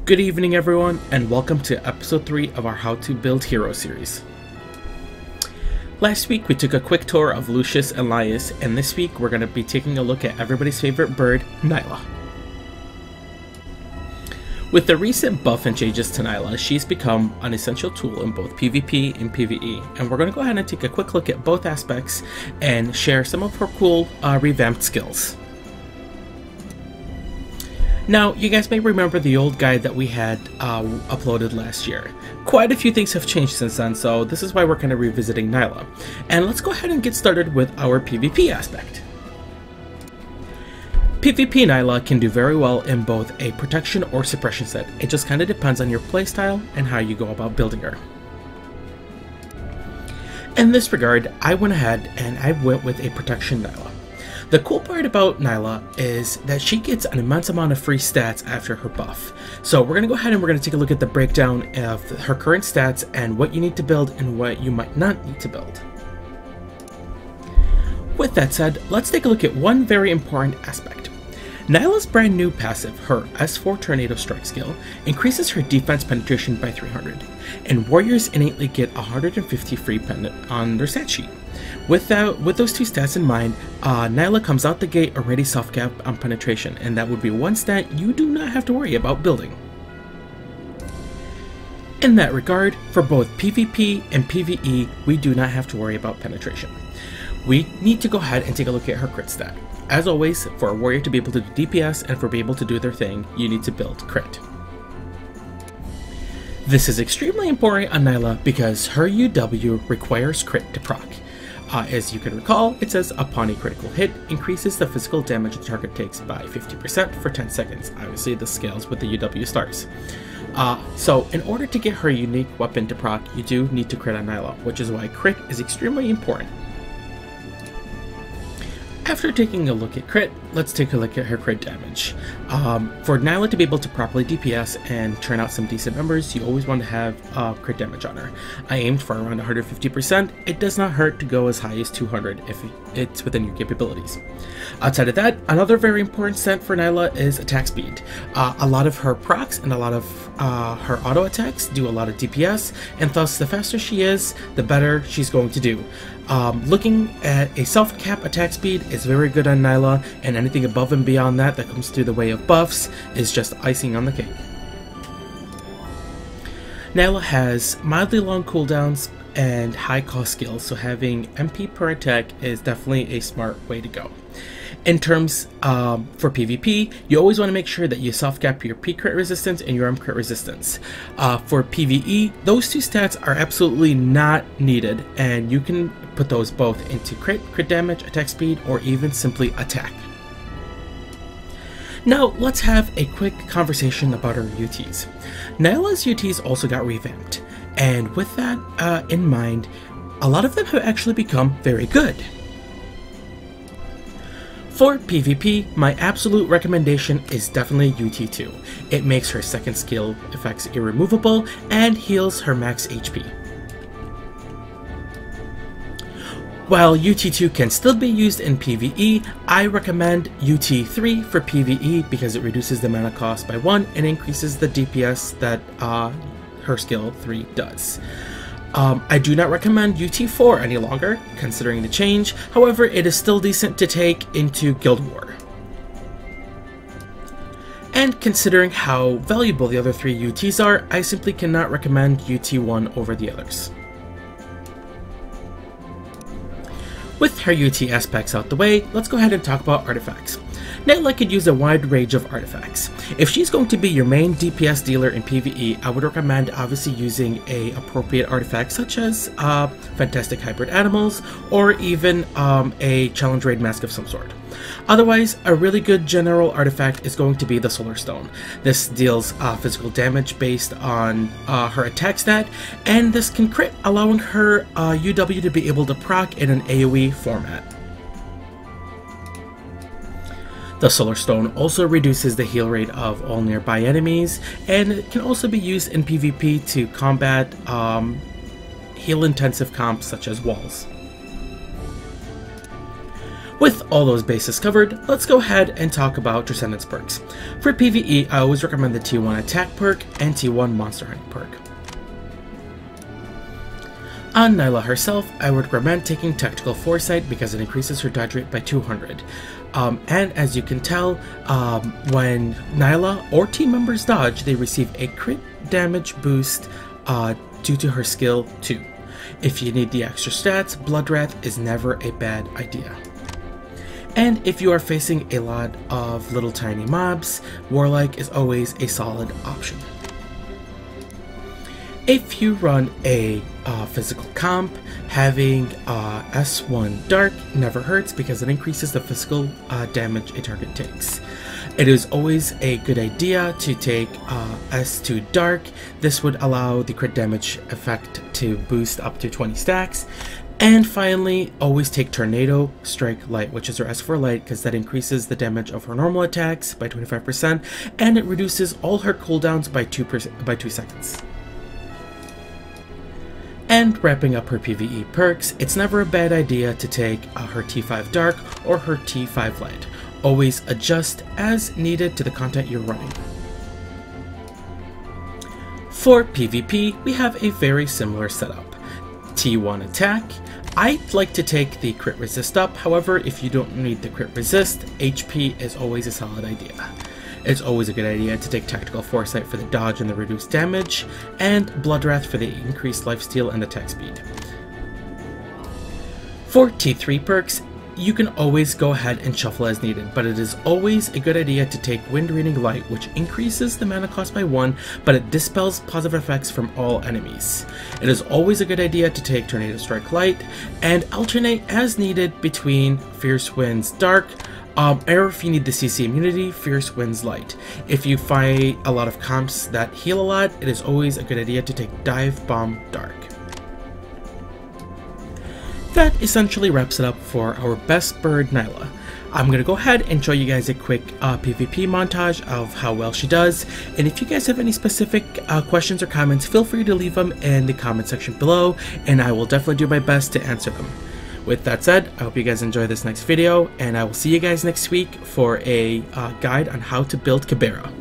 Good evening everyone, and welcome to episode 3 of our How to Build Hero series. Last week we took a quick tour of Lucius and Laius, and this week we're going to be taking a look at everybody's favorite bird, Naila. With the recent buff and changes to Naila, she's become an essential tool in both PvP and PvE, and we're going to go ahead and take a quick look at both aspects and share some of her cool revamped skills. Now, you guys may remember the old guide that we had uploaded last year. Quite a few things have changed since then, so this is why we're kind of revisiting Naila. And let's go ahead and get started with our PvP aspect. PvP Naila can do very well in both a protection or suppression set. It just kind of depends on your playstyle and how you go about building her. In this regard, I went ahead and I went with a protection Naila. The cool part about Naila is that she gets an immense amount of free stats after her buff. So we're going to go ahead and we're going to take a look at the breakdown of her current stats and what you need to build and what you might not need to build. With that said, let's take a look at one very important aspect. Naila's brand new passive, her S4 Tornado Strike skill, increases her defense penetration by 300, and warriors innately get 150 free pen on their stat sheet. With those two stats in mind, Naila comes out the gate already self-capped on penetration, and that would be one stat you do not have to worry about building. In that regard, for both PvP and PvE, we do not have to worry about penetration. We need to go ahead and take a look at her crit stat. As always, for a warrior to be able to do DPS and for be able to do their thing, you need to build crit. This is extremely important on Naila because her UW requires crit to proc. As you can recall, it says upon a critical hit, increases the physical damage the target takes by 50% for 10 seconds. Obviously this scales with the UW stars. So in order to get her unique weapon to proc, you do need to crit on Naila, which is why crit is extremely important. After taking a look at crit, let's take a look at her crit damage. For Naila to be able to properly DPS and turn out some decent numbers, you always want to have crit damage on her. I aimed for around 150%. It does not hurt to go as high as 200 if it's within your capabilities. Outside of that, another very important stat for Naila is attack speed. A lot of her procs and a lot of her auto attacks do a lot of DPS, and thus the faster she is, the better she's going to do. Looking at a self-cap attack speed is very good on Naila, and anything above and beyond that comes through the way of buffs is just icing on the cake. Naila has mildly long cooldowns and high cost skills, so having MP per attack is definitely a smart way to go. In terms for PvP, you always want to make sure that you self-cap your P-crit resistance and your M-crit resistance. For PvE, those two stats are absolutely not needed, and you can put those both into crit damage, attack speed, or even simply attack. Now let's have a quick conversation about her UTs. Naila's UTs also got revamped, and with that in mind, a lot of them have actually become very good. For PvP, my absolute recommendation is definitely UT2. It makes her second skill effects irremovable and heals her max HP. While UT2 can still be used in PvE, I recommend UT3 for PvE because it reduces the mana cost by 1 and increases the DPS that her skill 3 does. I do not recommend UT4 any longer, considering the change. However, it is still decent to take into Guild War. And considering how valuable the other 3 UTs are, I simply cannot recommend UT1 over the others. With her UT aspects out the way, let's go ahead and talk about artifacts. Naila could use a wide range of artifacts. If she's going to be your main DPS dealer in PvE, I would recommend obviously using a appropriate artifact such as Fantastic Hybrid Animals or even a Challenge Raid Mask of some sort. Otherwise, a really good general artifact is going to be the Solar Stone. This deals physical damage based on her attack stat, and this can crit, allowing her UW to be able to proc in an AoE format. The Solar Stone also reduces the heal rate of all nearby enemies, and it can also be used in PvP to combat heal-intensive comps such as walls. With all those bases covered, let's go ahead and talk about Transcendence perks. For PvE, I always recommend the T1 Attack perk and T1 Monster Hunting perk. On Naila herself, I would recommend taking Tactical Foresight because it increases her dodge rate by 200. And as you can tell, when Naila or team members dodge, they receive a crit damage boost due to her skill 2. If you need the extra stats, Blood Wrath is never a bad idea. And if you are facing a lot of little tiny mobs, Warlike is always a solid option. If you run a physical comp, having S1 Dark never hurts because it increases the physical damage a target takes. It is always a good idea to take S2 Dark. This would allow the crit damage effect to boost up to 20 stacks. And finally, always take Tornado Strike Light, which is her S4 Light, because that increases the damage of her normal attacks by 25%, and it reduces all her cooldowns by 2 seconds. And wrapping up her PvE perks, it's never a bad idea to take her T5 Dark or her T5 Light. Always adjust as needed to the content you're running. For PvP, we have a very similar setup. T1 Attack. I'd like to take the crit resist up, however, if you don't need the crit resist, HP is always a solid idea. It's always a good idea to take Tactical Foresight for the dodge and the reduced damage, and Blood Wrath for the increased lifesteal and attack speed. For T3 perks, you can always go ahead and shuffle as needed, but it is always a good idea to take Wind Reading Light, which increases the mana cost by 1, but it dispels positive effects from all enemies. It is always a good idea to take Tornado Strike Light, and alternate as needed between Fierce Winds Dark, or if you need the CC immunity, Fierce Winds Light. If you fight a lot of comps that heal a lot, it is always a good idea to take Dive Bomb Dark. That essentially wraps it up for our best bird Naila. I'm going to go ahead and show you guys a quick PvP montage of how well she does, and if you guys have any specific questions or comments, feel free to leave them in the comment section below, and I will definitely do my best to answer them. With that said, I hope you guys enjoy this next video, and I will see you guys next week for a guide on how to build Kibera.